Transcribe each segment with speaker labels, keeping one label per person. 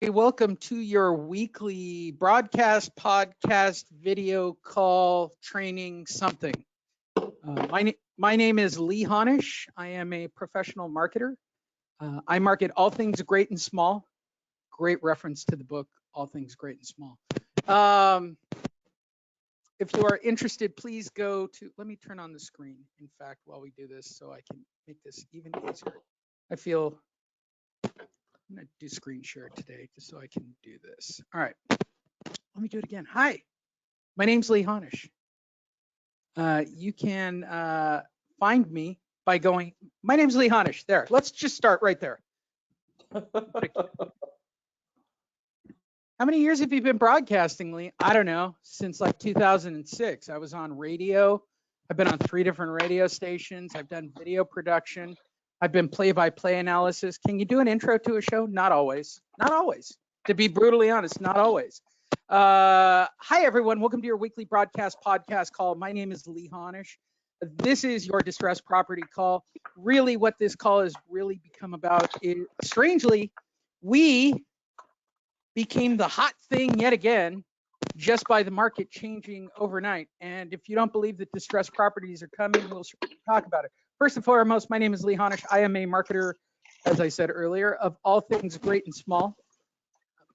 Speaker 1: Welcome to your weekly broadcast, podcast, video call, training, something. My name is Lee Honish. I am a professional marketer. I market all things great and small. Great reference to the book, All Things Great and Small. If you are interested, please go to, let me turn on the screen, in fact, while we do this so I can make this even easier. I feel I'm going to do screen share today just so I can do this. All right, let me do it again. Hi, my name's Lee Honish. You can find me by going, my name's Lee Honish. There, let's just start right there. How many years have you been broadcasting, Lee? I don't know, since like 2006. I was on radio. I've been on 3 different radio stations. I've done video production. I've been play-by-play analysis. Can you do an intro to a show? Not always. Not always. To be brutally honest, not always. Hi, everyone. Welcome to your weekly broadcast podcast call. My name is Lee Honish. This is your distressed property call. Really, what this call has really become about is, strangely, we became the hot thing yet again just by the market changing overnight. And if you don't believe that distressed properties are coming, we'll talk about it. First and foremost, my name is Lee Honish. I am a marketer, as I said earlier, of all things great and small.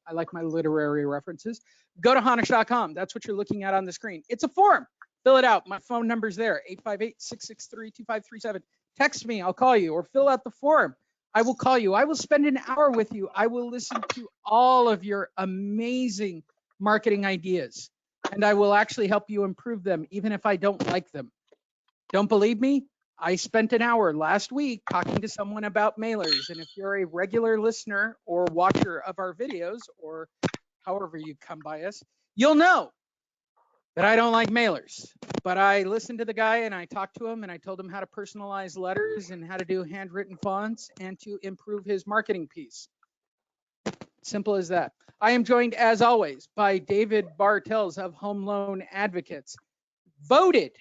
Speaker 1: I like my literary references. Go to honish.com. That's what you're looking at on the screen. It's a form. Fill it out. My phone number's there, 858-663-2537. Text me. I'll call you, or fill out the form. I will call you. I will spend an hour with you. I will listen to all of your amazing marketing ideas, and I will actually help you improve them, even if I don't like them. Don't believe me? I spent an hour last week talking to someone about mailers, and if you're a regular listener or watcher of our videos, or however you come by us, you'll know that I don't like mailers. But I listened to the guy and I talked to him and I told him how to personalize letters and how to do handwritten fonts and to improve his marketing piece. Simple as that. I am joined, as always, by David Bartels of Home Loan Advocates, voted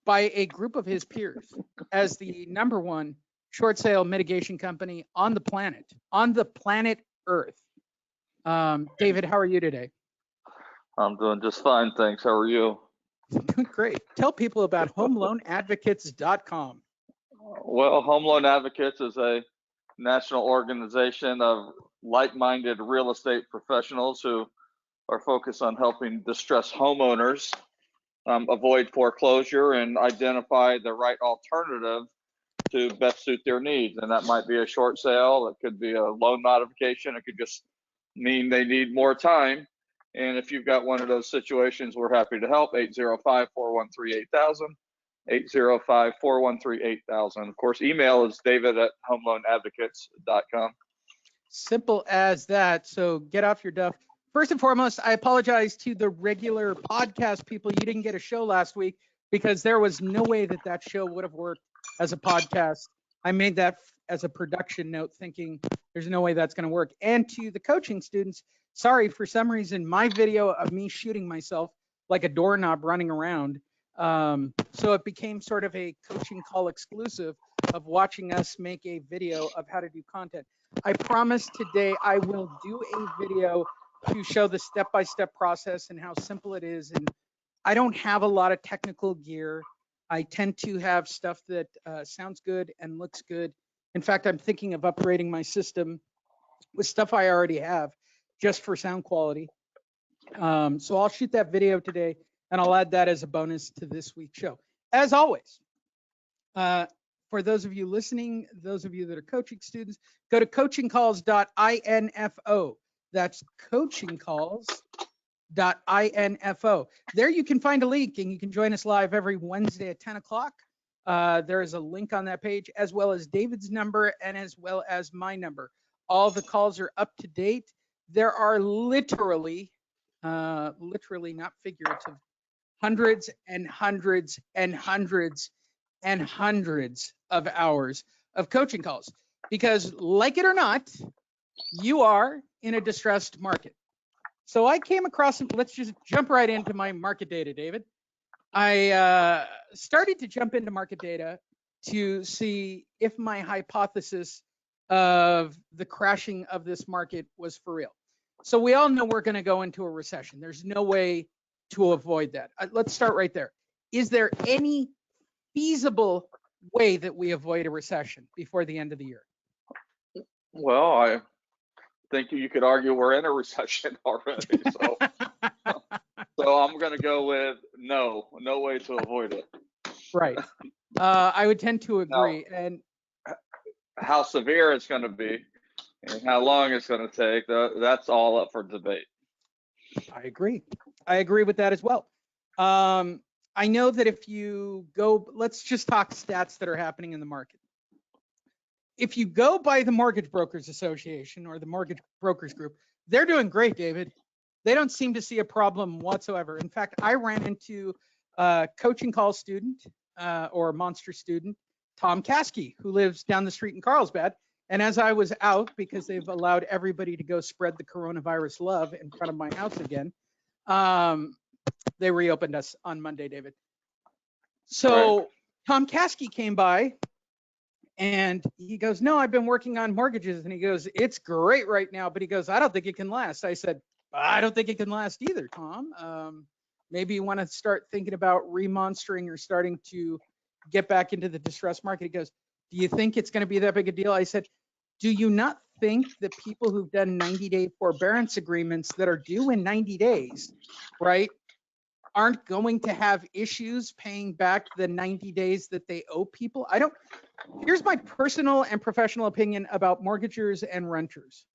Speaker 1: by a group of his peers as the #1 short sale mitigation company on the planet Earth. David, how are you today?
Speaker 2: I'm doing just fine, thanks. How are you?
Speaker 1: Doing great. Tell people about homeloanadvocates.com.
Speaker 2: Well, Home Loan Advocates is a national organization of like-minded real estate professionals who are focused on helping distressed homeowners avoid foreclosure and identify the right alternative to best suit their needs. And that might be a short sale, it could be a loan modification, it could just mean they need more time. And if you've got one of those situations, we're happy to help. 805-413-8000, 805-413-8000. Of course, email is david@homeloanadvocates.com.
Speaker 1: Simple as that. So get off your duff. First and foremost, I apologize to the regular podcast people. You didn't get a show last week because there was no way that that show would have worked as a podcast. I made that as a production note thinking there's no way that's going to work. And to the coaching students, sorry, for some reason, my video of me shooting myself like a doorknob running around. So it became sort of a coaching call exclusive of watching us make a video of how to do content. I promise today I will do a video to show the step-by-step process and how simple it is. And I don't have a lot of technical gear. I tend to have stuff that sounds good and looks good. In fact, I'm thinking of upgrading my system with stuff I already have just for sound quality. So I'll shoot that video today and I'll add that as a bonus to this week's show. As always, for those of you listening, those of you that are coaching students, go to coachingcalls.info. That's coachingcalls.info. There you can find a link and you can join us live every Wednesday at 10 o'clock. There is a link on that page, as well as David's number and as well as my number. All the calls are up to date. There are literally not figurative, hundreds and hundreds and hundreds and hundreds of hours of coaching calls, because like it or not, you are in a distressed market. So I came across, let's just jump right into my market data, David. I started to jump into market data to see if my hypothesis of the crashing of this market was for real. So we all know we're going to go into a recession. There's no way to avoid that. Let's start right there. Is there any feasible way that we avoid a recession before the end of the year?
Speaker 2: Well, I think you could argue we're in a recession already. So, so I'm going to go with no way to avoid it.
Speaker 1: Right. I would tend to agree.
Speaker 2: Now,
Speaker 1: And
Speaker 2: how severe it's going to be and how long it's going to take, that's all up for debate.
Speaker 1: I agree. I agree with that as well. I know that if you go, let's just talk stats that are happening in the market. If you go by the Mortgage Brokers Association or the Mortgage Brokers Group, they're doing great, David. They don't seem to see a problem whatsoever. In fact, I ran into a coaching call student or a monster student, Tom Caskey, who lives down the street in Carlsbad. And as I was out, because they've allowed everybody to go spread the coronavirus love in front of my house again, they reopened us on Monday, David. So
Speaker 2: Right.
Speaker 1: Tom Caskey came by and he goes, no, I've been working on mortgages. And he goes, it's great right now. But he goes, I don't think it can last. I said, I don't think it can last either, Tom. Maybe you want to start thinking about remonstering or starting to get back into the distressed market. He goes, do you think it's going to be that big a deal? I said, do you not think that people who've done 90-day forbearance agreements that are due in 90 days, right, aren't going to have issues paying back the 90 days that they owe people? Here's my personal and professional opinion about mortgagers and renters.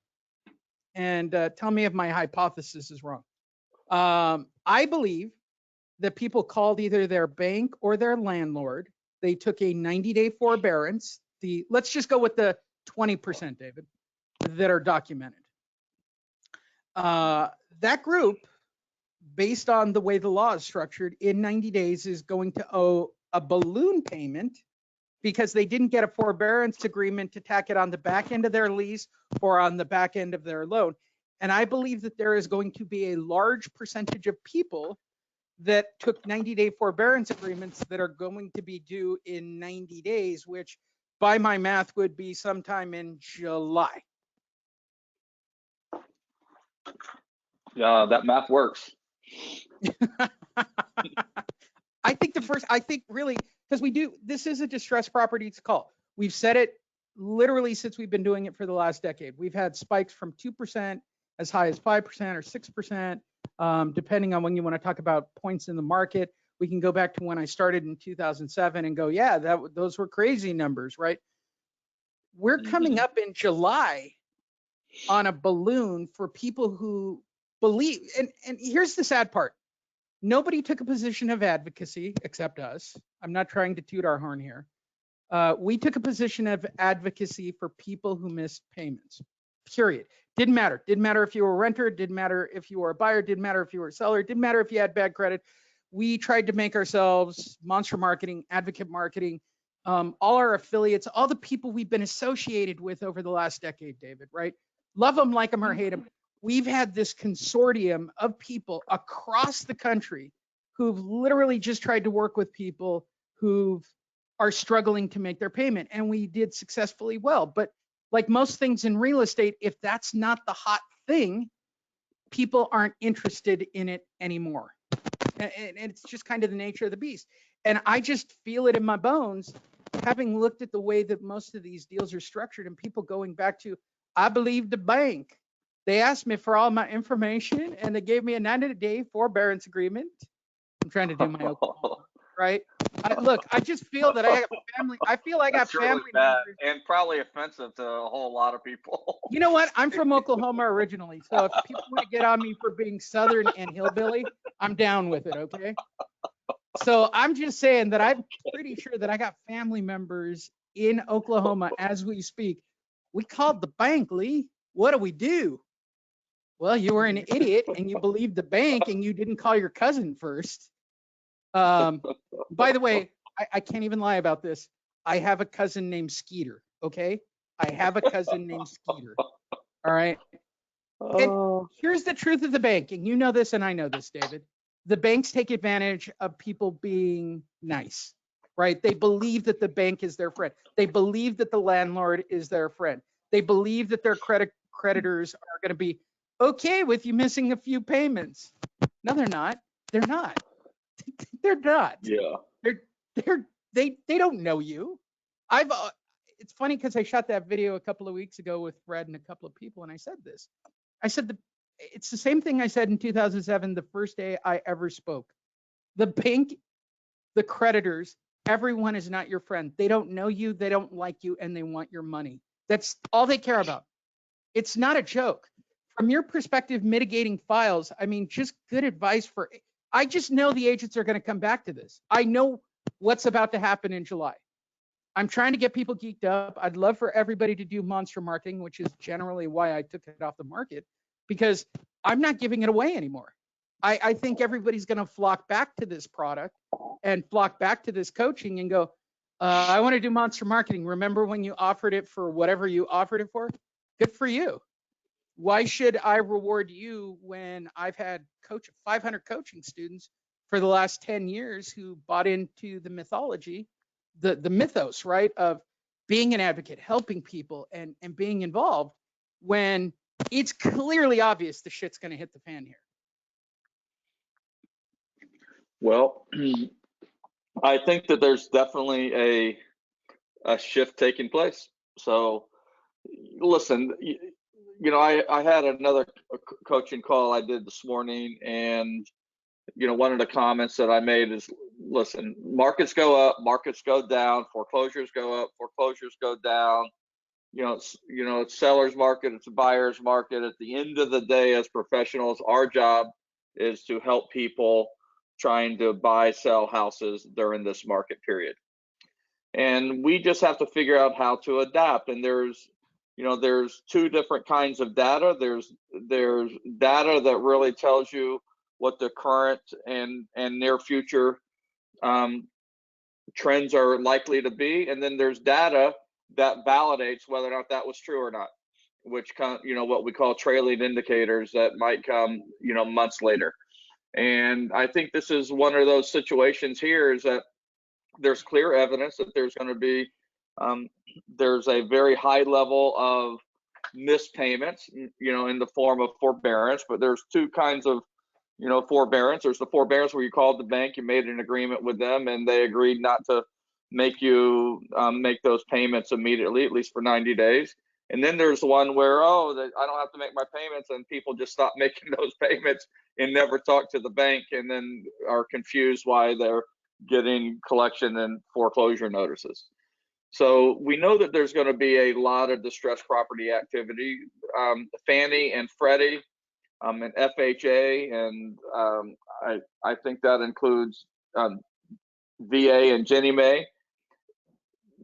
Speaker 1: And tell me if my hypothesis is wrong. I believe that people called either their bank or their landlord. They took a 90-day forbearance. Let's just go with the 20%, David, that are documented. That group, based on the way the law is structured, in 90 days is going to owe a balloon payment because they didn't get a forbearance agreement to tack it on the back end of their lease or on the back end of their loan. And I believe that there is going to be a large percentage of people that took 90-day forbearance agreements that are going to be due in 90 days, which by my math would be sometime in July.
Speaker 2: Yeah, that math works.
Speaker 1: I think really, because this is a distressed properties call. We've said it literally since we've been doing it for the last decade. We've had spikes from 2% as high as 5% or 6%, depending on when you want to talk about points in the market. We can go back to when I started in 2007 and go, yeah, those were crazy numbers, right? We're coming up in July on a balloon for people who believe, and here's the sad part. Nobody took a position of advocacy except us. I'm not trying to toot our horn here. We took a position of advocacy for people who missed payments, period. Didn't matter. Didn't matter if you were a renter. Didn't matter if you were a buyer. Didn't matter if you were a seller. Didn't matter if you had bad credit. We tried to make ourselves monster marketing, advocate marketing, all our affiliates, all the people we've been associated with over the last decade, David, right? Love them, like them, or hate them. We've had this consortium of people across the country who've literally just tried to work with people who are struggling to make their payment. And we did successfully well. But like most things in real estate, if that's not the hot thing, people aren't interested in it anymore. And it's just kind of the nature of the beast. And I just feel it in my bones, having looked at the way that most of these deals are structured and people going back to, I believe the bank. They asked me for all my information and they gave me a 90-day forbearance agreement. I'm trying to do my Oklahoma, right? I just feel that I got family. I feel I got
Speaker 2: That's really
Speaker 1: family
Speaker 2: bad
Speaker 1: members.
Speaker 2: and probably offensive to a whole lot of people.
Speaker 1: You know what? I'm from Oklahoma originally. So if people want to get on me for being Southern and hillbilly, I'm down with it, okay? So I'm just saying that I'm pretty sure that I got family members in Oklahoma as we speak. We called the bank, Lee. What do we do? Well, you were an idiot and you believed the bank and you didn't call your cousin first. By the way, I can't even lie about this. I have a cousin named Skeeter, okay? I have a cousin named Skeeter, all right? And here's the truth of the bank, and you know this and I know this, David. The banks take advantage of people being nice, right? They believe that the bank is their friend. They believe that the landlord is their friend. They believe that their creditors are going to be okay with you missing a few payments. No, they're not. They're not. They're not.
Speaker 2: Yeah.
Speaker 1: They don't know you. It's funny because I shot that video a couple of weeks ago with Fred and a couple of people, and I said this. I said it's the same thing I said in 2007, the first day I ever spoke. The bank, the creditors, everyone is not your friend. They don't know you, they don't like you, and they want your money. That's all they care about. It's not a joke. From your perspective, mitigating files, I mean, just good advice for, I just know the agents are going to come back to this. I know what's about to happen in July. I'm trying to get people geeked up. I'd love for everybody to do monster marketing, which is generally why I took it off the market, because I'm not giving it away anymore. I think everybody's going to flock back to this product and flock back to this coaching and go, I want to do monster marketing. Remember when you offered it for whatever you offered it for? Good for you. Why should I reward you when I've had 500 coaching students for the last 10 years who bought into the mythology, the mythos, right, of being an advocate, helping people and being involved, when it's clearly obvious the shit's going to hit the fan here?
Speaker 2: Well, I think that there's definitely a shift taking place. So listen, I had another coaching call I did this morning, and one of the comments that I made is, listen, markets go up, markets go down, foreclosures go up, foreclosures go down. It's seller's market, it's a buyer's market. At the end of the day, as professionals, our job is to help people trying to buy, sell houses during this market period. And we just have to figure out how to adapt. And there's two different kinds of data. There's data that really tells you what the current and near future trends are likely to be, and then there's data that validates whether or not that was true or not, which what we call trailing indicators that might come months later. And I think this is one of those situations here, is that there's clear evidence that there's going to be there's a very high level of missed payments, in the form of forbearance. But there's two kinds of forbearance. There's the forbearance where you called the bank, you made an agreement with them, and they agreed not to make you make those payments immediately, at least for 90 days. And then there's the one where, I don't have to make my payments, and people just stop making those payments and never talk to the bank, and then are confused why they're getting collection and foreclosure notices. So we know that there's going to be a lot of distressed property activity. Fannie and Freddie and FHA, and I think that includes VA and Ginnie Mae.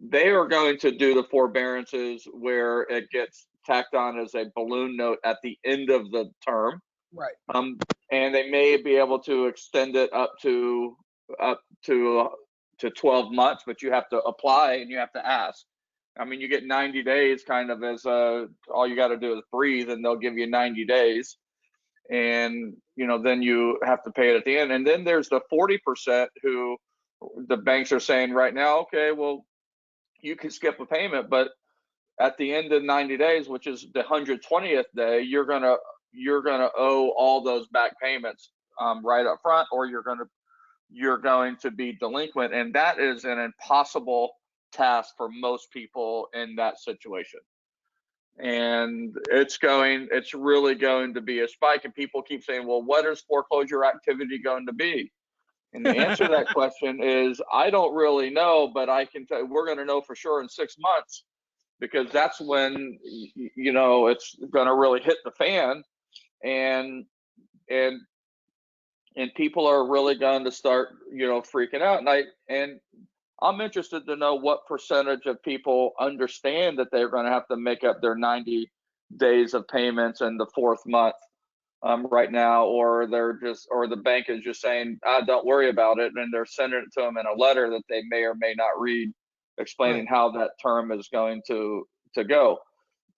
Speaker 2: They are going to do the forbearances where it gets tacked on as a balloon note at the end of the term.
Speaker 1: Right.
Speaker 2: And they may be able to extend it up to 12 months, but you have to apply and you have to ask. I mean, you get 90 days kind of as all you got to do is breathe, and they'll give you 90 days. And then you have to pay it at the end. And then there's the 40% who the banks are saying right now, okay, well, you can skip a payment, but at the end of 90 days, which is the 120th day, you're gonna owe all those back payments right up front, or you're going to be delinquent. And that is an impossible task for most people in that situation. And it's really going to be a spike. And people keep saying, well, what is foreclosure activity going to be? And the answer to that question is, I don't really know, but I can tell you, we're going to know for sure in 6 months, because that's when it's going to really hit the fan, and people are really going to start freaking out. And I'm interested to know what percentage of people understand that they're going to have to make up their 90 days of payments in the fourth month right now, or the bank is just saying, don't worry about it, and they're sending it to them in a letter that they may or may not read, explaining
Speaker 1: Right.
Speaker 2: how that term is going to go.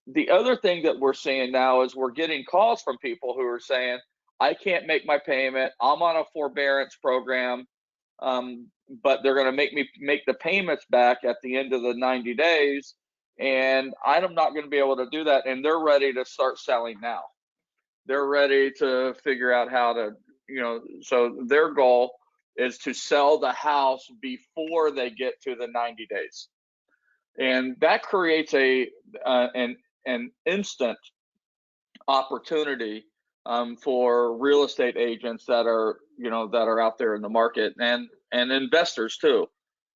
Speaker 2: The other thing that we're seeing now is we're getting calls from people who are saying, I can't make my payment, I'm on a forbearance program, but they're going to make me make the payments back at the end of the 90 days, And I'm not going to be able to do that. And they're ready to start selling now. They're ready to figure out how to, so their goal is to sell the house before they get to the 90 days. And that creates an instant opportunity for real estate agents that are out there in the market, and investors too.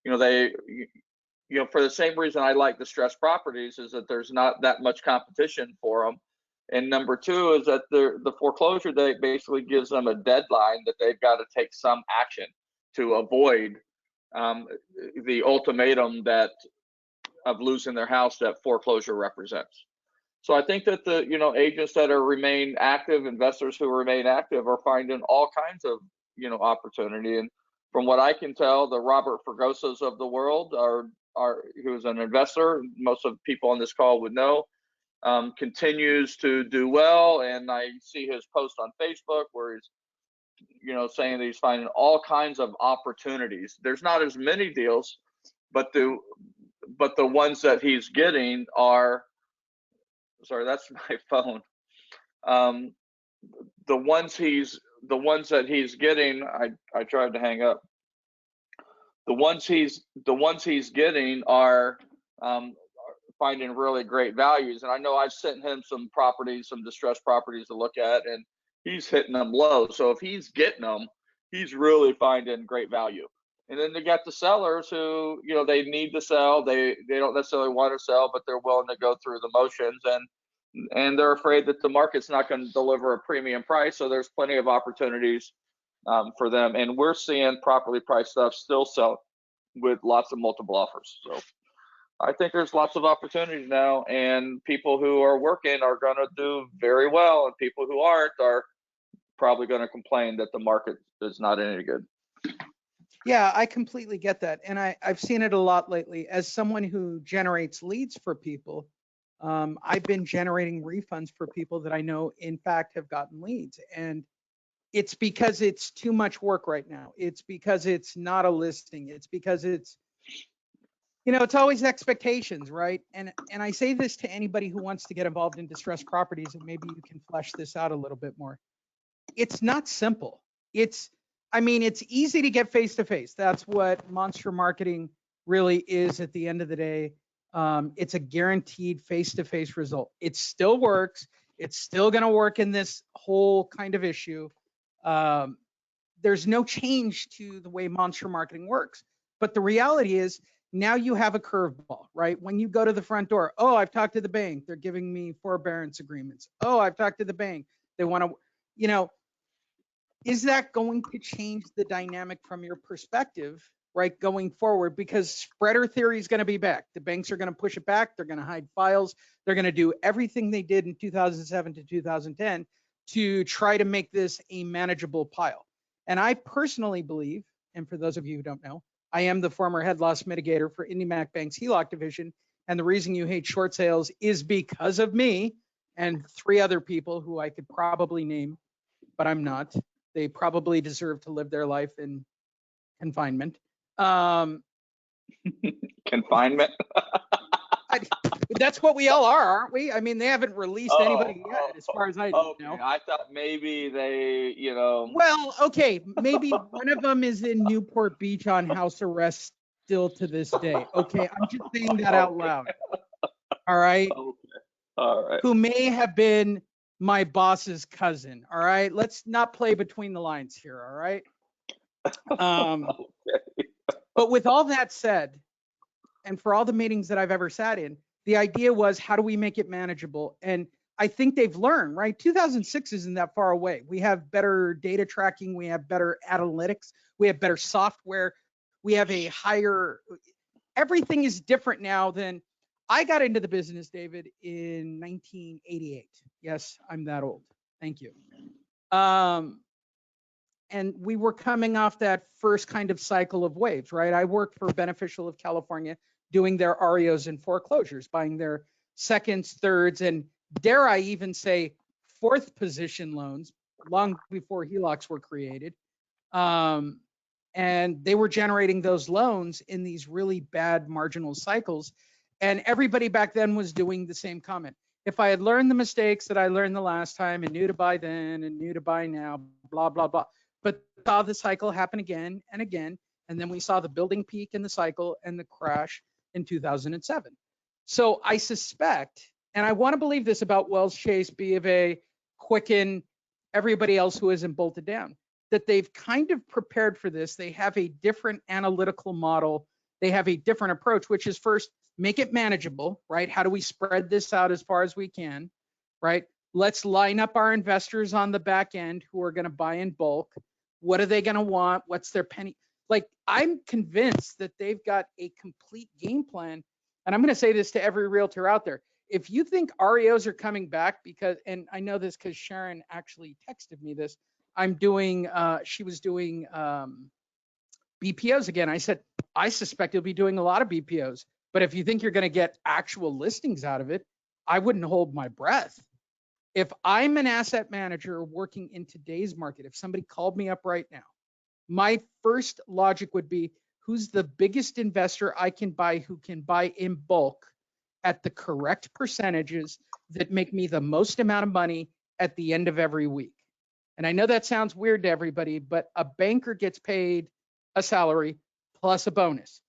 Speaker 2: For the same reason I like distressed properties is that there's not that much competition for them. And number two is that the foreclosure date basically gives them a deadline that they've got to take some action to avoid the ultimatum of losing their house that foreclosure represents. So I think that the agents that remain active, investors who remain active, are finding all kinds of opportunity. And from what I can tell, the Robert Fergosas of the world are who's an investor, most of the people on this call would know, continues to do well. And I see his post on Facebook where he's saying that he's finding all kinds of opportunities. There's not as many deals, but the ones that he's getting are, sorry, that's my phone. The ones that he's getting, I tried to hang up. The ones he's getting are finding really great values. And I know I've sent him some distressed properties to look at, and he's hitting them low. So if he's getting them, he's really finding great value. And then they got the sellers who, they need to sell. They don't necessarily want to sell, but they're willing to go through the motions, and they're afraid that the market's not going to deliver a premium price. So there's plenty of opportunities for them. And we're seeing properly priced stuff still sell with lots of multiple offers. So I think there's lots of opportunities now, and people who are working are going to do very well, and people who aren't are probably going to complain that the market is not any good.
Speaker 1: Yeah, I completely get that. And I've seen it a lot lately. As someone who generates leads for people, I've been generating refunds for people that I know, in fact, have gotten leads. And it's because it's too much work right now. It's because it's not a listing. It's because it's always expectations, right? And I say this to anybody who wants to get involved in distressed properties, and maybe you can flesh this out a little bit more. It's not simple. It's easy to get face-to-face. That's what monster marketing really is at the end of the day. It's a guaranteed face-to-face result. It still works. It's still going to work in this whole kind of issue. There's no change to the way monster marketing works. But the reality is now you have a curveball, right? When you go to the front door, oh, I've talked to the bank. They're giving me forbearance agreements. Oh, I've talked to the bank. They want to, is that going to change the dynamic from your perspective, right, going forward? Because spreader theory is going to be back. The banks are going to push it back. They're going to hide files. They're going to do everything they did in 2007 to 2010 to try to make this a manageable pile. And I personally believe, and for those of you who don't know, I am the former head loss mitigator for IndyMac Bank's HELOC division. And the reason you hate short sales is because of me and 3 other people who I could probably name, but I'm not. They probably deserve to live their life in confinement.
Speaker 2: Confinement?
Speaker 1: That's what we all are, aren't we? I mean, they haven't released anybody yet, as far as I know.
Speaker 2: I thought maybe they,
Speaker 1: Well, okay, maybe one of them is in Newport Beach on house arrest still to this day. Okay, I'm just saying that out loud. All right?
Speaker 2: Okay. All right.
Speaker 1: Who may have been my boss's cousin. All right? Let's not play between the lines here. All right?
Speaker 2: Okay.
Speaker 1: But with all that said, and for all the meetings that I've ever sat in, the idea was, how do we make it manageable? And I think they've learned, right? 2006 isn't that far away. We have better data tracking. We have better analytics. We have better software. We have a higher, everything is different now than I got into the business, David, in 1988. Yes, I'm that old. Thank you. And we were coming off that first kind of cycle of waves, right? I worked for Beneficial of California doing their REOs and foreclosures, buying their seconds, thirds, and dare I even say fourth position loans long before HELOCs were created. And they were generating those loans in these really bad marginal cycles. And everybody back then was doing the same comment. If I had learned the mistakes that I learned the last time and knew to buy then and knew to buy now, blah, blah, blah. But saw the cycle happen again and again. And then we saw the building peak in the cycle and the crash in 2007. So I suspect, and I want to believe this about Wells Chase, B of A, Quicken, everybody else who isn't bolted down, that they've kind of prepared for this. They have a different analytical model. They have a different approach, which is first, make it manageable, right? How do we spread this out as far as we can, right? Let's line up our investors on the back end who are going to buy in bulk. What are they going to want? What's their penny? Like, I'm convinced that they've got a complete game plan. And I'm going to say this to every realtor out there. If you think REOs are coming back, because, and I know this because Sharon actually texted me this, she was doing BPOs again. I said, I suspect you'll be doing a lot of BPOs. But if you think you're going to get actual listings out of it, I wouldn't hold my breath. If I'm an asset manager working in today's market, if somebody called me up right now, my first logic would be, who's the biggest investor I can buy who can buy in bulk at the correct percentages that make me the most amount of money at the end of every week? And I know that sounds weird to everybody, but a banker gets paid a salary plus a bonus.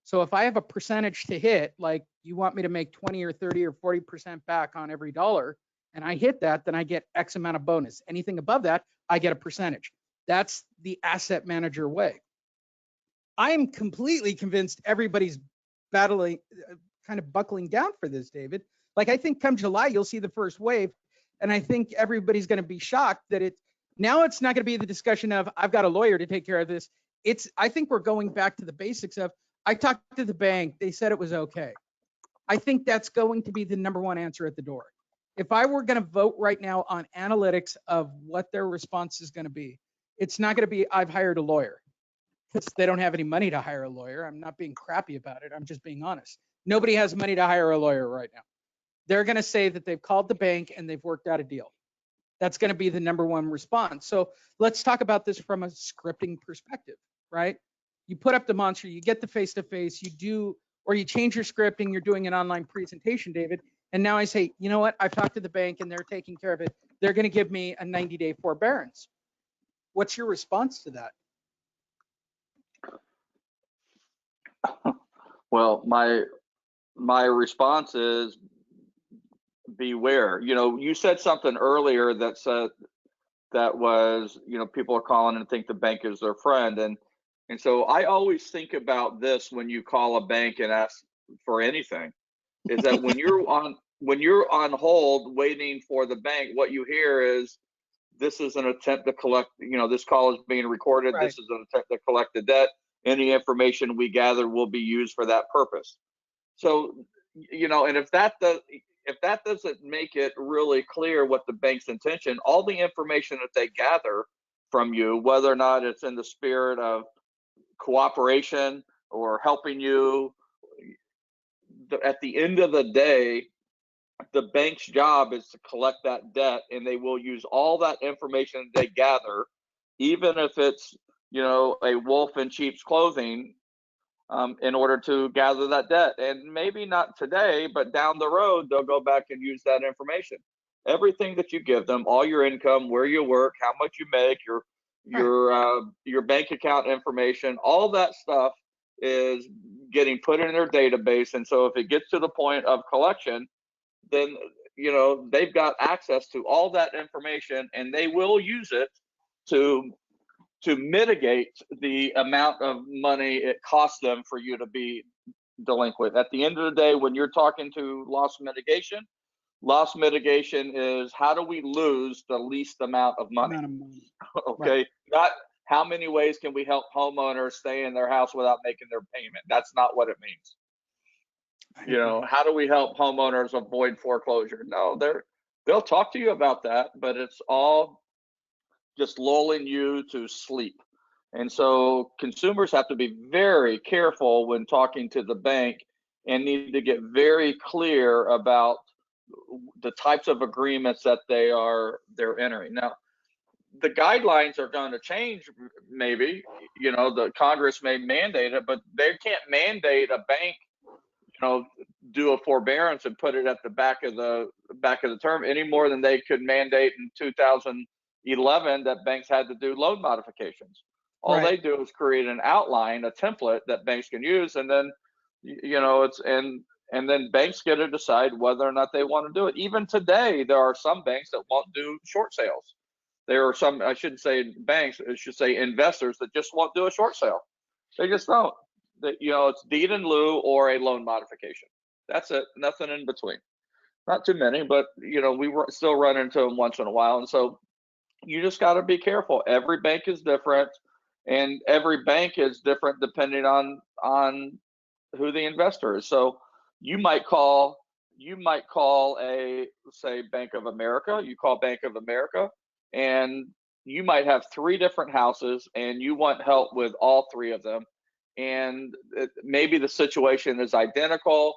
Speaker 1: So if I have a percentage to hit, like you want me to make 20 or 30 or 40% back on every dollar, and I hit that, then I get X amount of bonus. Anything above that, I get a percentage. That's the asset manager way. I am completely convinced everybody's battling, kind of buckling down for this, David. Like, I think come July, you'll see the first wave. And I think everybody's going to be shocked that it's not going to be the discussion of, I've got a lawyer to take care of this. I think we're going back to the basics of, I talked to the bank, they said it was okay. I think that's going to be the number one answer at the door. If I were going to vote right now on analytics of what their response is going to be, it's not going to be, I've hired a lawyer, because they don't have any money to hire a lawyer. I'm not being crappy about it. I'm just being honest. Nobody has money to hire a lawyer right now. They're going to say that they've called the bank and they've worked out a deal. That's going to be the number one response. So let's talk about this from a scripting perspective, right? You put up the monster, you get the face-to-face, or you change your scripting, you're doing an online presentation, David. And now I say, you know what? I've talked to the bank and they're taking care of it. They're going to give me a 90-day forbearance. What's your response to that?
Speaker 2: Well, my response is beware. You said something earlier that said that was, people are calling and think the bank is their friend. And so I always think about this when you call a bank and ask for anything, is that when you're on hold waiting for the bank, what you hear is, this is an attempt to collect, this call is being recorded. Right. This is an attempt to collect the debt. Any information we gather will be used for that purpose. So, and if that doesn't make it really clear what the bank's intention, all the information that they gather from you, whether or not it's in the spirit of cooperation or helping you, at the end of the day, the bank's job is to collect that debt, and they will use all that information they gather, even if it's, a wolf in sheep's clothing, in order to gather that debt. And maybe not today, but down the road, they'll go back and use that information. Everything that you give them, all your income, where you work, how much you make, your bank account information, all that stuff is getting put in their database. And so if it gets to the point of collection, then they've got access to all that information, and they will use it to mitigate the amount of money it costs them for you to be delinquent. At the end of the day, when you're talking to loss mitigation is, how do we lose the least amount of money? Okay, right. Not how many ways can we help homeowners stay in their house without making their payment. That's not what it means. How do we help homeowners avoid foreclosure? No, they'll talk to you about that, but it's all just lulling you to sleep. And so consumers have to be very careful when talking to the bank, and need to get very clear about the types of agreements that they're entering. Now, the guidelines are going to change, maybe, the Congress may mandate it, but they can't mandate a bank, do a forbearance and put it at the back of the term any more than they could mandate in 2011 that banks had to do loan modifications. All
Speaker 1: Right.
Speaker 2: they do is create an outline, a template that banks can use, and then and then banks get to decide whether or not they want to do it. Even today, there are some banks that won't do short sales. There are some, I shouldn't say banks, I should say investors that just won't do a short sale. They just don't. It's deed in lieu or a loan modification. That's it. Nothing in between. Not too many, but we still run into them once in a while. And so you just got to be careful. Every bank is different, and every bank is different depending on who the investor is. So you might call a, say, Bank of America. You call Bank of America, and you might have 3 different houses, and you want help with all 3 of them. And maybe the situation is identical.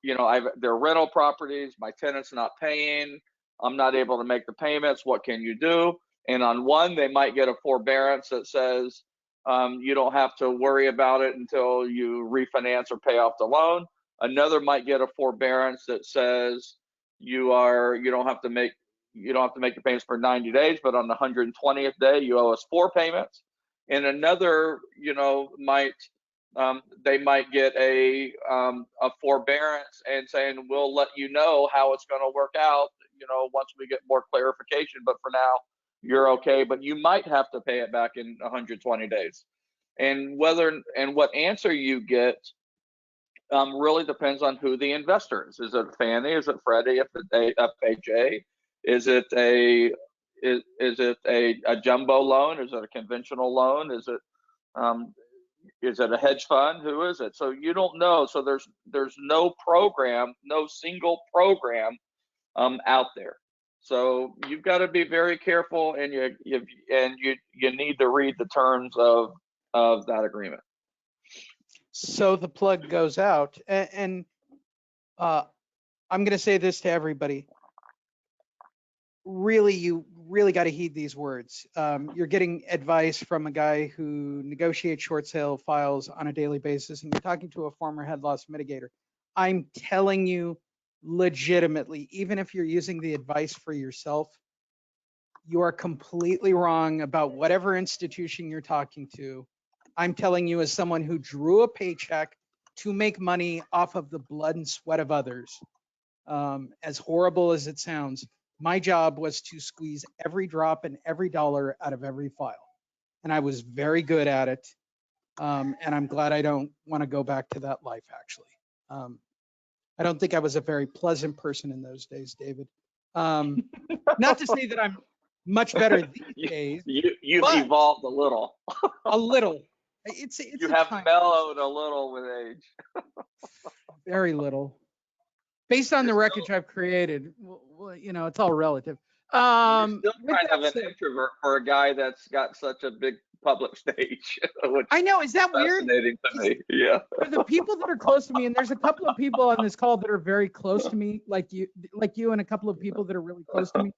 Speaker 2: They're rental properties. My tenant's not paying. I'm not able to make the payments. What can you do? And on one, they might get a forbearance that says you don't have to worry about it until you refinance or pay off the loan. Another might get a forbearance that says you don't have to make the payments for 90 days, but on the 120th day you owe us 4 payments. And another, they might get a forbearance and saying we'll let you know how it's going to work out, once we get more clarification. But for now, you're okay. But you might have to pay it back in 120 days. And what answer you get really depends on who the investor is. Is it Fannie? Is it Freddie? FHA? Is it a jumbo loan? Is it a conventional loan? Is it a hedge fund? Who is it? So you don't know. So there's no single program out there. So you've got to be very careful, and you need to read the terms of that agreement.
Speaker 1: So the plug goes out, and I'm going to say this to everybody. Really, you really got to heed these words. You're getting advice from a guy who negotiates short sale files on a daily basis, and you're talking to a former head loss mitigator. I'm telling you legitimately, even if you're using the advice for yourself, you are completely wrong about whatever institution you're talking to. I'm telling you as someone who drew a paycheck to make money off of the blood and sweat of others. As horrible as it sounds, my job was to squeeze every drop and every dollar out of every file. And I was very good at it. And I'm glad I don't want to go back to that life, actually. I don't think I was a very pleasant person in those days, David. Not to say that I'm much better these days.
Speaker 2: You've evolved a little.
Speaker 1: A little.
Speaker 2: You have mellowed a little with age.
Speaker 1: Very little. Based on the wreckage I've created, well, it's all relative.
Speaker 2: You're still kind of an introvert for a guy that's got such a big public stage.
Speaker 1: I know. Is that weird?
Speaker 2: Fascinating to me. Yeah.
Speaker 1: For the people that are close to me, and there's a couple of people on this call that are very close to me, like you and a couple of people that are really close to me.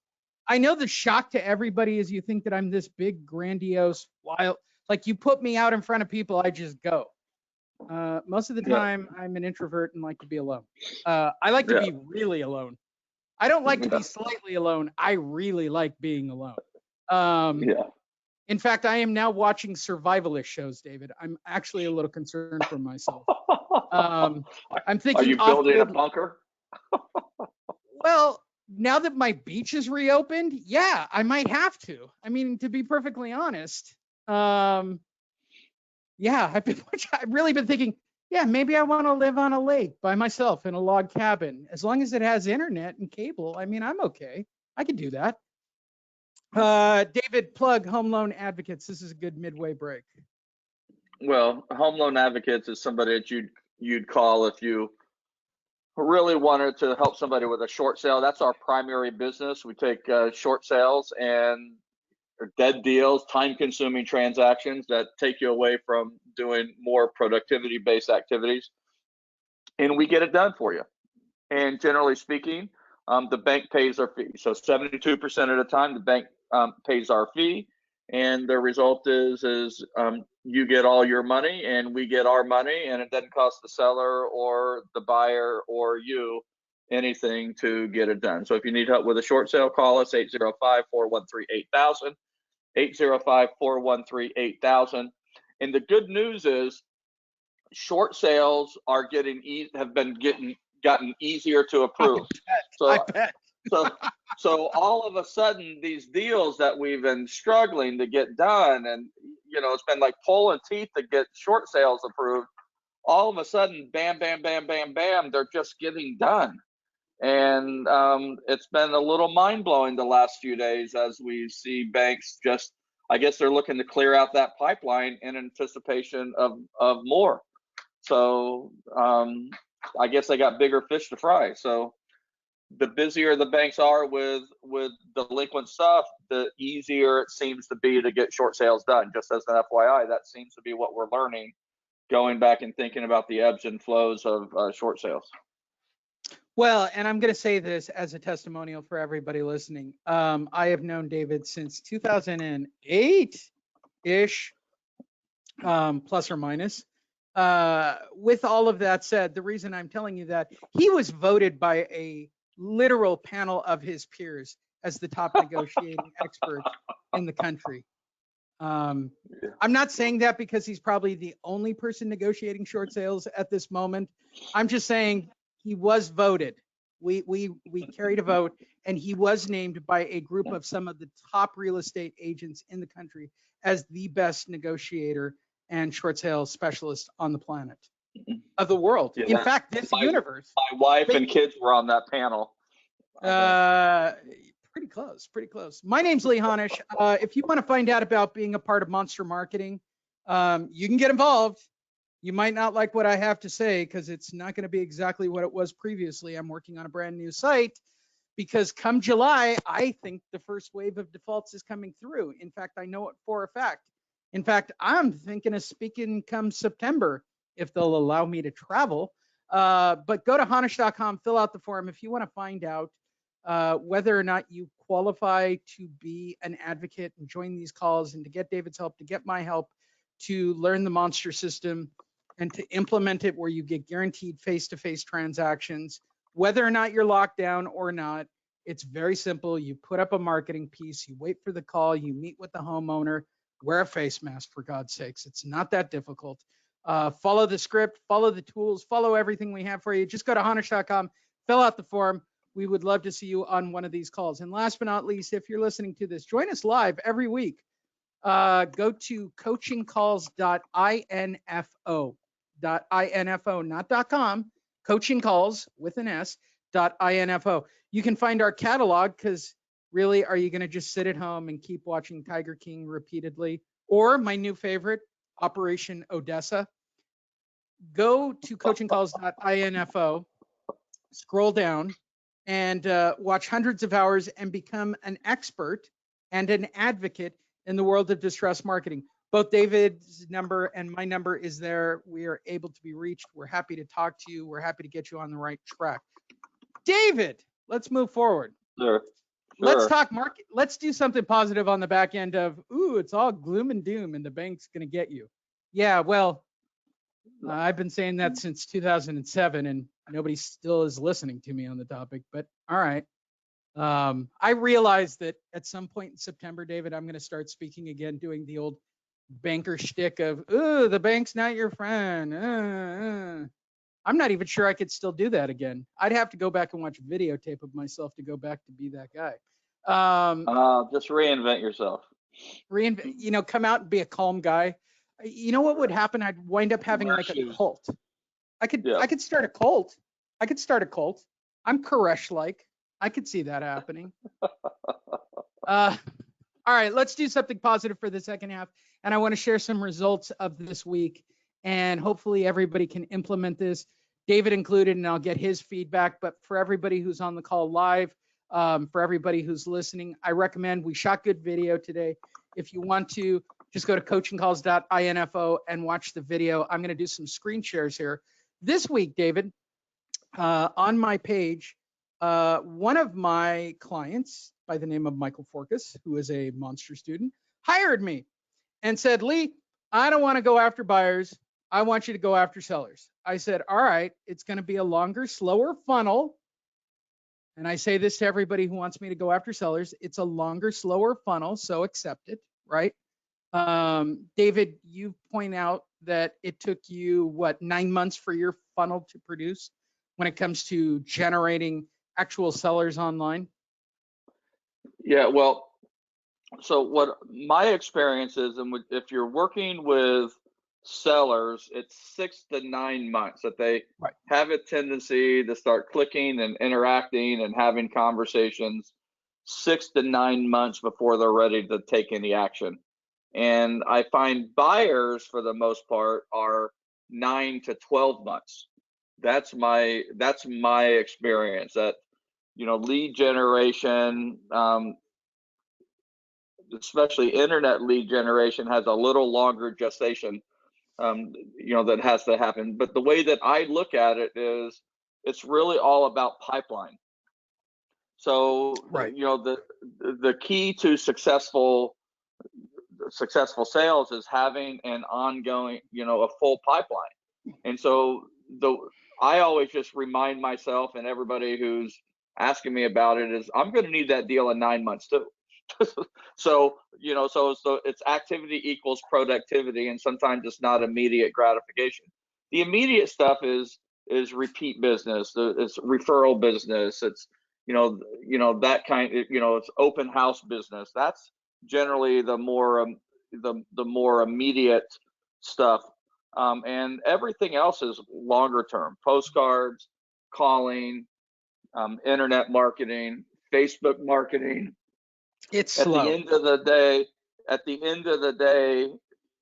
Speaker 1: I know the shock to everybody is you think that I'm this big, grandiose, wild, like you put me out in front of people, I just go. Most of the time, I'm an introvert and like to be alone. I like to be really alone. I don't like to be slightly alone. I really like being alone. In fact, I am now watching survivalist shows, David. I'm actually a little concerned for myself. I'm thinking,
Speaker 2: are you building a bunker?
Speaker 1: Well, now that my beach is reopened, yeah, I might have to. I mean, to be perfectly honest, I've really been thinking, yeah, maybe I want to live on a lake by myself in a log cabin. As long as it has internet and cable, I mean, I'm okay. I can do that. David, plug Home Loan Advocates. This is a good midway break.
Speaker 2: Well, Home Loan Advocates is somebody that you'd call if you really wanted to help somebody with a short sale. That's our primary business. We take short sales and dead deals, time-consuming transactions that take you away from doing more productivity-based activities, and we get it done for you. And generally speaking, the bank pays our fee. So 72% of the time, the bank pays our fee, and the result is you get all your money and we get our money, and it doesn't cost the seller or the buyer or you anything to get it done. So if you need help with a short sale, call us 805-413-8000, 805-413-8000. And the good news is short sales are gotten easier to approve.
Speaker 1: I bet.
Speaker 2: So all of a sudden, these deals that we've been struggling to get done, and it's been like pulling teeth to get short sales approved. All of a sudden, bam, bam, bam, bam, bam, they're just getting done. And it's been a little mind blowing the last few days as we see banks just, I guess they're looking to clear out that pipeline in anticipation of more. So I guess they got bigger fish to fry. So the busier the banks are with delinquent stuff, the easier it seems to be to get short sales done. Just as an FYI, that seems to be what we're learning, going back and thinking about the ebbs and flows of short sales.
Speaker 1: Well, and I'm going to say this as a testimonial for everybody listening. I have known David since 2008-ish, plus or minus. With all of that said, the reason I'm telling you that, he was voted by a literal panel of his peers as the top negotiating expert in the country. I'm not saying that because he's probably the only person negotiating short sales at this moment. I'm just saying he was voted. We carried a vote, and he was named by a group of some of the top real estate agents in the country as the best negotiator and short sales specialist on the planet, of the world.
Speaker 2: Yeah,
Speaker 1: in fact, this universe.
Speaker 2: My wife and kids were on that panel.
Speaker 1: Pretty close. My name's Lee Honish. If you want to find out about being a part of Monster Marketing, you can get involved. You might not like what I have to say because it's not going to be exactly what it was previously. I'm working on a brand new site because come July, I think the first wave of defaults is coming through. In fact, I know it for a fact. In fact, I'm thinking of speaking come September if they'll allow me to travel. But go to honish.com, fill out the form if you want to find out whether or not you qualify to be an advocate and join these calls, and to get David's help, to get my help, to learn the Monster system and to implement it where you get guaranteed face-to-face transactions, whether or not you're locked down or not. It's very simple. You put up a marketing piece, you wait for the call, you meet with the homeowner, wear a face mask for God's sakes. It's not that difficult. Follow the script, follow the tools, follow everything we have for you. Just go to honish.com, fill out the form. We would love to see you on one of these calls. And last but not least, if you're listening to this, join us live every week. Go to coachingcalls.info, not .com, coaching calls with an S, .info. You can find our catalog, because really, are you going to just sit at home and keep watching Tiger King repeatedly? Or my new favorite, Operation Odessa. Go to coachingcalls.info, scroll down, and watch hundreds of hours and become an expert and an advocate in the world of distress marketing. Both David's number and my number is there. We are able to be reached. We're happy to talk to you. We're happy to get you on the right track. David, let's move forward.
Speaker 2: Sure.
Speaker 1: Let's talk market. Let's do something positive on the back end of, it's all gloom and doom and the bank's going to get you. Yeah, well, I've been saying that since 2007 and nobody still is listening to me on the topic, but all right. I realized that at some point in September, David, I'm going to start speaking again, doing the old banker shtick of, the bank's not your friend. I'm not even sure I could still do that again. I'd have to go back and watch videotape of myself to go back to be that guy.
Speaker 2: Just reinvent yourself.
Speaker 1: Come out and be a calm guy. You know what would happen? I'd wind up having like a cult. I could start a cult. I'm Koresh-like. I could see that happening. All right, let's do something positive for the second half. And I want to share some results of this week. And hopefully everybody can implement this, David included, and I'll get his feedback. But for everybody who's on the call live, for everybody who's listening, I recommend, we shot good video today. If you want to, just go to coachingcalls.info and watch the video. I'm going to do some screen shares here. This week, David, on my page, one of my clients by the name of Michael Forkas, who is a Monster student, hired me and said, Lee, I don't want to go after buyers. I want you to go after sellers. I said, all right, it's going to be a longer, slower funnel. And I say this to everybody who wants me to go after sellers. It's a longer, slower funnel, so accept it, right? David, you point out that it took you, what, 9 months for your funnel to produce when it comes to generating actual sellers online?
Speaker 2: Yeah, well, so what my experience is, and if you're working with sellers, it's 6 to 9 months that they
Speaker 1: Right.
Speaker 2: have a tendency to start clicking and interacting and having conversations 6 to 9 months before they're ready to take any action. And I find buyers, for the most part, are 9 to 12 months. That's my experience. That lead generation, especially internet lead generation, has a little longer gestation, that has to happen. But the way that I look at it is, it's really all about pipeline. So
Speaker 1: Right.
Speaker 2: the key to successful sales is having an ongoing, a full pipeline. And so I always just remind myself and everybody who's asking me about it is, I'm going to need that deal in 9 months too. So it's activity equals productivity, and sometimes it's not immediate gratification. The immediate stuff is repeat business, it's referral business, it's that kind of, it's open house business. That's generally the more immediate stuff. And everything else is longer term: postcards, calling, internet marketing, Facebook marketing.
Speaker 1: It's
Speaker 2: At the
Speaker 1: slow.
Speaker 2: end of the day, at the end of the day,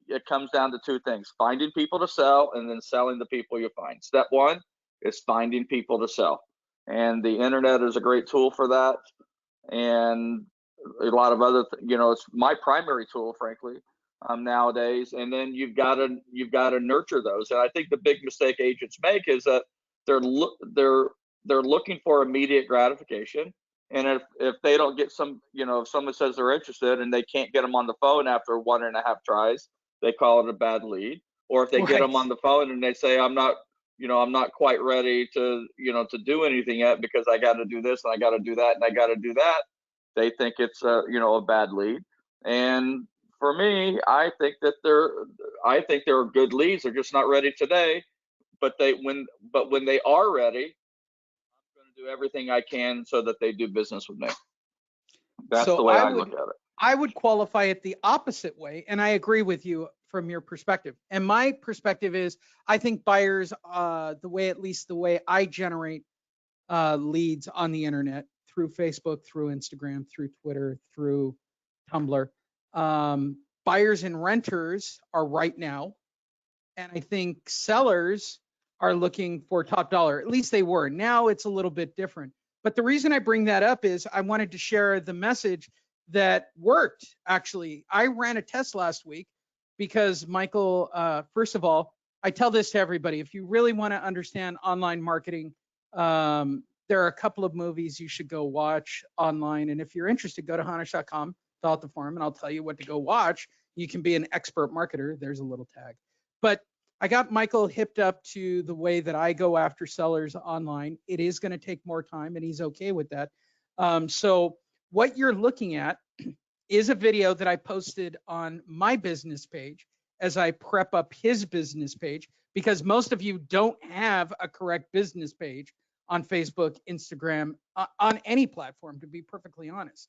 Speaker 2: it comes down to two things: finding people to sell, and then selling the people you find. Step one is finding people to sell. And the internet is a great tool for that. And a lot of other, it's my primary tool, frankly, nowadays. And then you've got to nurture those. And I think the big mistake agents make is that they're looking for immediate gratification. And if they don't get if someone says they're interested and they can't get them on the phone after 1.5 tries, they call it a bad lead. Or if they get
Speaker 1: Right.
Speaker 2: them on the phone and they say, I'm not quite ready to do anything yet because I got to do this and I got to do that and I got to do that, they think it's a bad lead. And for me, I think they're good leads. They're just not ready today. But when they are ready, I'm going to do everything I can so that they do business with me. That's
Speaker 1: So
Speaker 2: the way I look at it.
Speaker 1: I would qualify it the opposite way, and I agree with you from your perspective. And my perspective is, I think buyers, at least the way I generate leads on the internet through Facebook, through Instagram, through Twitter, through Tumblr, buyers and renters are right now, and I think sellers are looking for top dollar. At least they were. Now it's a little bit different. But the reason I bring that up is I wanted to share the message that worked. Actually, I ran a test last week because Michael, first of all, I tell this to everybody: if you really want to understand online marketing, there are a couple of movies you should go watch online. And if you're interested, go to honish.com, fill out the form, and I'll tell you what to go watch. You can be an expert marketer. There's a little tag. But I got Michael hipped up to the way that I go after sellers online. It is going to take more time, and he's okay with that. So what you're looking at is a video that I posted on my business page as I prep up his business page, because most of you don't have a correct business page on Facebook, Instagram, on any platform, to be perfectly honest.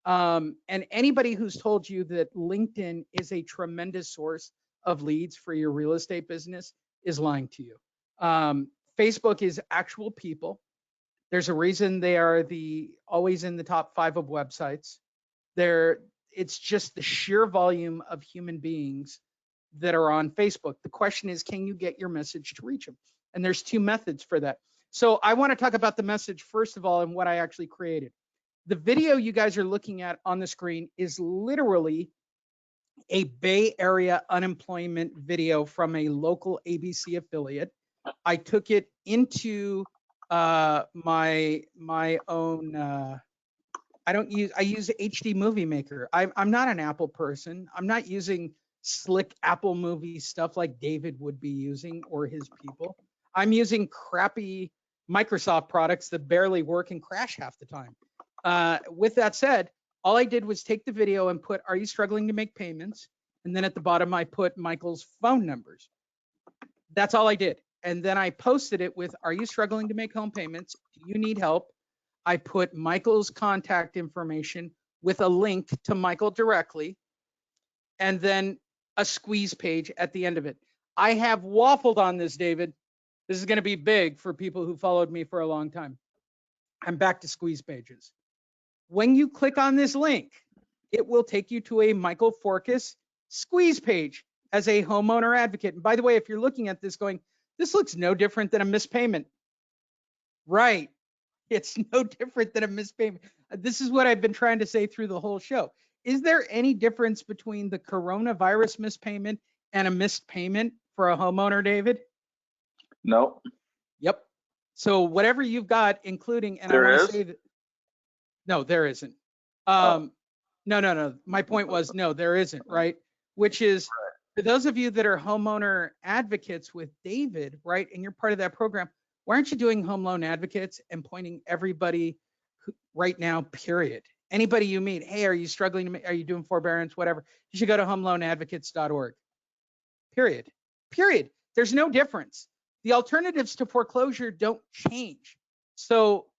Speaker 1: And anybody who's told you that LinkedIn is a tremendous source of leads for your real estate business is lying to you. Facebook is actual people. There's a reason they are always in the top 5 of websites. It's just the sheer volume of human beings that are on Facebook. The question is, can you get your message to reach them? And there's 2 methods for that. So I want to talk about the message first of all and what I actually created. The video you guys are looking at on the screen is literally a Bay Area unemployment video from a local ABC affiliate. I took it into my own. I use HD Movie Maker. I'm not an Apple person. I'm not using slick Apple movie stuff like David would be using or his people. I'm using crappy Microsoft products that barely work and crash half the time. With that said, all I did was take the video and put, "Are you struggling to make payments?" And then at the bottom, I put Michael's phone numbers. That's all I did. And then I posted it with, "Are you struggling to make home payments? Do you need help?" I put Michael's contact information with a link to Michael directly, and then a squeeze page at the end of it. I have waffled on this, David. This is going to be big for people who followed me for a long time. I'm back to squeeze pages. When you click on this link, it will take you to a Michael Forkus squeeze page as a homeowner advocate. And by the way, if you're looking at this going, "This looks no different than a missed payment." Right. It's no different than a missed payment. This is what I've been trying to say through the whole show. Is there any difference between the coronavirus missed payment and a missed payment for a homeowner, David?
Speaker 2: No,
Speaker 1: Yep. So whatever you've got, including, and I
Speaker 2: there
Speaker 1: want to
Speaker 2: is.
Speaker 1: say that, no, there isn't.
Speaker 2: Oh,
Speaker 1: No. My point was, no, there isn't, right? Which is, for those of you that are homeowner advocates with David, right, and you're part of that program, why aren't you doing home loan advocates and pointing everybody right now, period? Anybody you meet, "Hey, are you struggling to make, are you doing forbearance, whatever?" You should go to homeloanadvocates.org. Period. Period. There's no difference. The alternatives to foreclosure don't change. So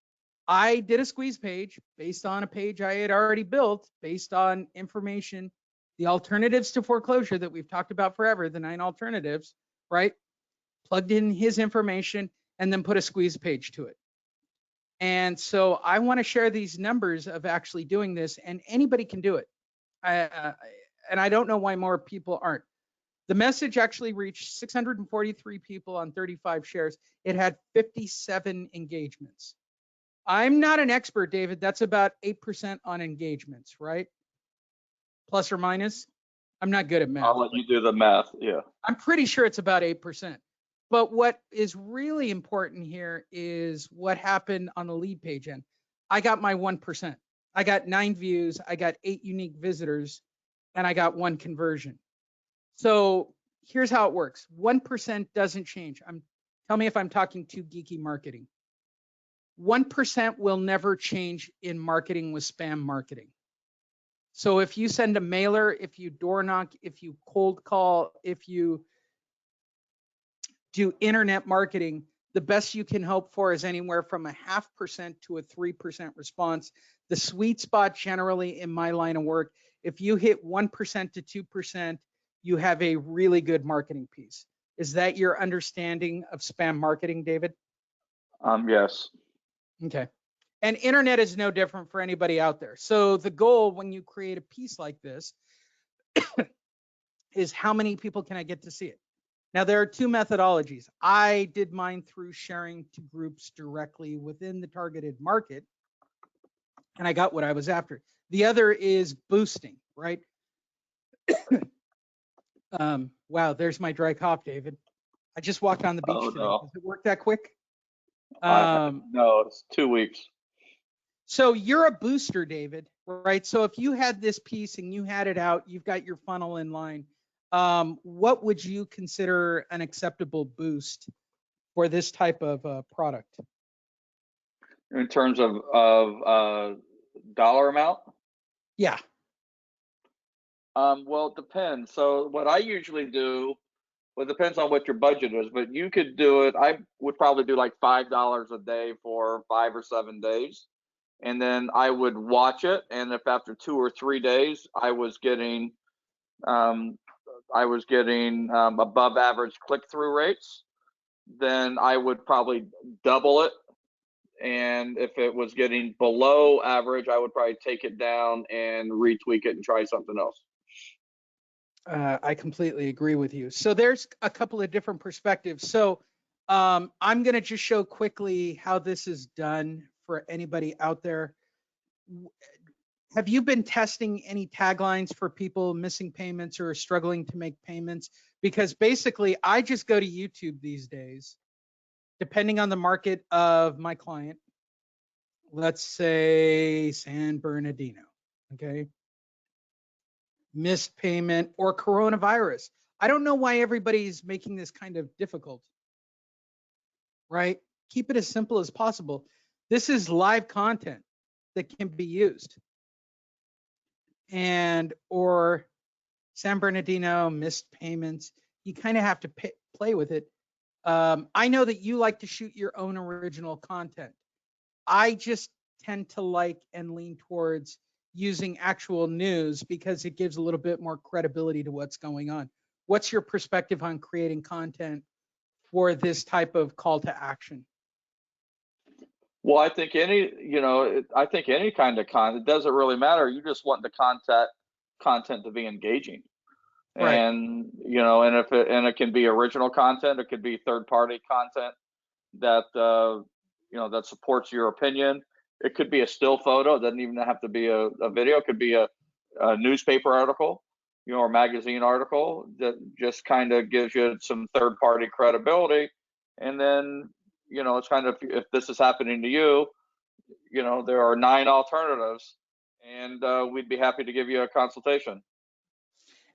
Speaker 1: I did a squeeze page based on a page I had already built based on information, the alternatives to foreclosure that we've talked about forever, the 9 alternatives, right? Plugged in his information and then put a squeeze page to it. And so I want to share these numbers of actually doing this, and anybody can do it. And I don't know why more people aren't. The message actually reached 643 people on 35 shares. It had 57 engagements. I'm not an expert, David. That's about 8% on engagements, right? Plus or minus. I'm not good at math.
Speaker 2: I'll let you do the math. Yeah.
Speaker 1: I'm pretty sure it's about 8%. But what is really important here is what happened on the lead page end. I got my 1%. I got 9 views. I got 8 unique visitors, and I got 1 conversion. So here's how it works. 1% doesn't change. Tell me if I'm talking too geeky marketing. 1% will never change in marketing with spam marketing. So if you send a mailer, if you door knock, if you cold call, if you do internet marketing, the best you can hope for is anywhere from a 0.5% to a 3% response. The sweet spot generally in my line of work, if you hit 1% to 2%, you have a really good marketing piece. Is that your understanding of spam marketing, David?
Speaker 2: Yes.
Speaker 1: Okay. And internet is no different for anybody out there. So the goal when you create a piece like this is how many people can I get to see it? Now, there are 2 methodologies. I did mine through sharing to groups directly within the targeted market, and I got what I was after. The other is boosting, right? Wow, there's my dry cough, David. I just walked on the beach
Speaker 2: Oh
Speaker 1: today.
Speaker 2: no.
Speaker 1: Does it work that quick? Um,
Speaker 2: No, it's 2 weeks.
Speaker 1: So you're a booster, David, right? So if you had this piece and you had it out, you've got your funnel in line. What would you consider an acceptable boost for this type of product?
Speaker 2: In terms of dollar amount.
Speaker 1: Yeah.
Speaker 2: Well, it depends. So what I usually do, well, it depends on what your budget is, but you could do it. I would probably do like $5 a day for 5 or 7 days, and then I would watch it. And if after 2 or 3 days um, I was getting above average click through rates, then I would probably double it. And if it was getting below average, I would probably take it down and retweak it and try something else.
Speaker 1: I completely agree with you. So there's a couple of different perspectives. So I'm going to just show quickly how this is done for anybody out there. Have you been testing any taglines for people missing payments or struggling to make payments? Because basically, I just go to YouTube these days, depending on the market of my client. Let's say San Bernardino. Okay. missed payment, or coronavirus. I don't know why everybody's making this kind of difficult, right? Keep it as simple as possible. This is live content that can be used. And or San Bernardino, missed payments. You kind of have to play with it. I know that you like to shoot your own original content. I just tend to like and lean towards using actual news because it gives a little bit more credibility to what's going on. What's your perspective on creating content for this type of call to action?
Speaker 2: Well, I think I think any kind of content, it doesn't really matter. You just want the content to be engaging.
Speaker 1: Right.
Speaker 2: And, and it can be original content, it could be third party content that, that supports your opinion. It could be a still photo. It doesn't even have to be a video. It could be a newspaper article, or magazine article that just kind of gives you some third party credibility. And then, it's kind of, if this is happening to you, there are 9 alternatives, and we'd be happy to give you a consultation.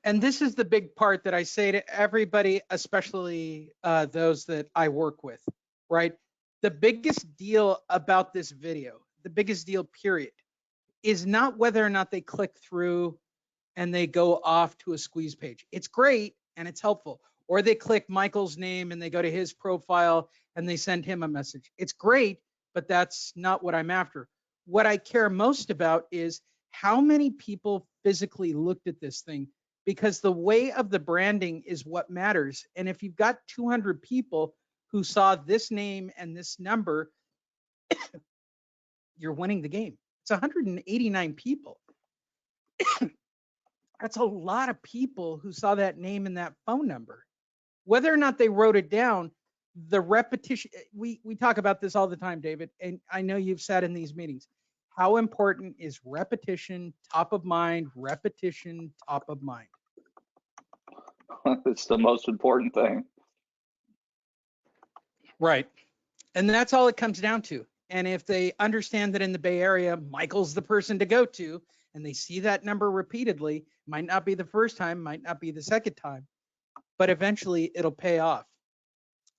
Speaker 1: And this is the big part that I say to everybody, especially those that I work with, right? The biggest deal about this video, the biggest deal, period, is not whether or not they click through and they go off to a squeeze page. It's great and it's helpful. Or they click Michael's name and they go to his profile and they send him a message. It's great, but that's not what I'm after. What I care most about is how many people physically looked at this thing, because the way of the branding is what matters. And if you've got 200 people who saw this name and this number, you're winning the game. It's 189 people. That's a lot of people who saw that name and that phone number. Whether or not they wrote it down, the repetition, we talk about this all the time, David, and I know you've sat in these meetings. How important is repetition, top of mind, repetition, top of mind?
Speaker 2: It's the most important thing.
Speaker 1: Right. And that's all it comes down to. And if they understand that in the Bay Area, Michael's the person to go to, and they see that number repeatedly, might not be the first time, might not be the second time, but eventually it'll pay off.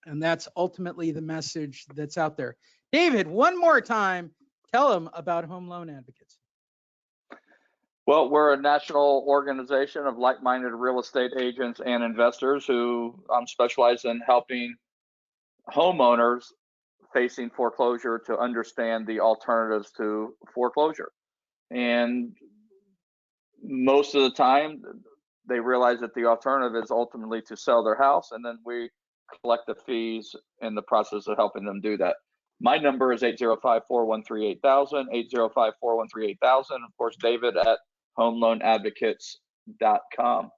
Speaker 1: And that's ultimately the message that's out there. David, one more time, tell them about Home Loan Advocates.
Speaker 2: Well, we're a national organization of like-minded real estate agents and investors who specialize in helping homeowners facing foreclosure to understand the alternatives to foreclosure. And most of the time, they realize that the alternative is ultimately to sell their house, and then we collect the fees in the process of helping them do that. My number is 805-413-8000, 805-413-8000. Of course, David at homeloanadvocates.com.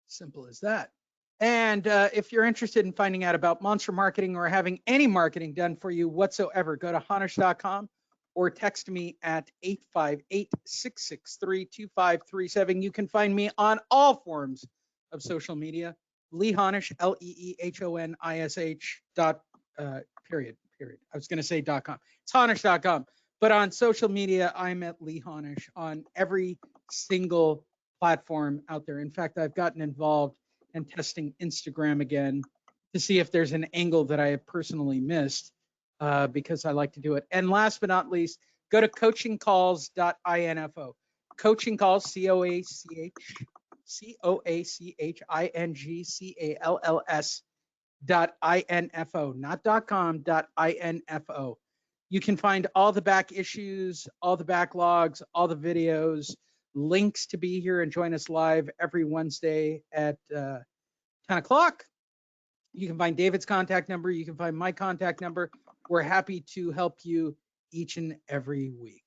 Speaker 1: Simple as that. And if you're interested in finding out about monster marketing or having any marketing done for you whatsoever, go to honish.com or text me at 858-663-2537. You can find me on all forms of social media. Lee Honish, LEEHONISH period. I was going to say .com. It's honish.com. But on social media, I'm at Lee Honish on every single platform out there. In fact, I've gotten involved in testing Instagram again to see if there's an angle that I have personally missed, because I like to do it. And last but not least, go to coachingcalls.info. Coaching Calls, COACHINGCALLS.info, not .com, .info. You can find all the back issues, all the backlogs, all the videos, links to be here and join us live every Wednesday at 10 o'clock. You can find David's contact number. You can find my contact number. We're happy to help you each and every week.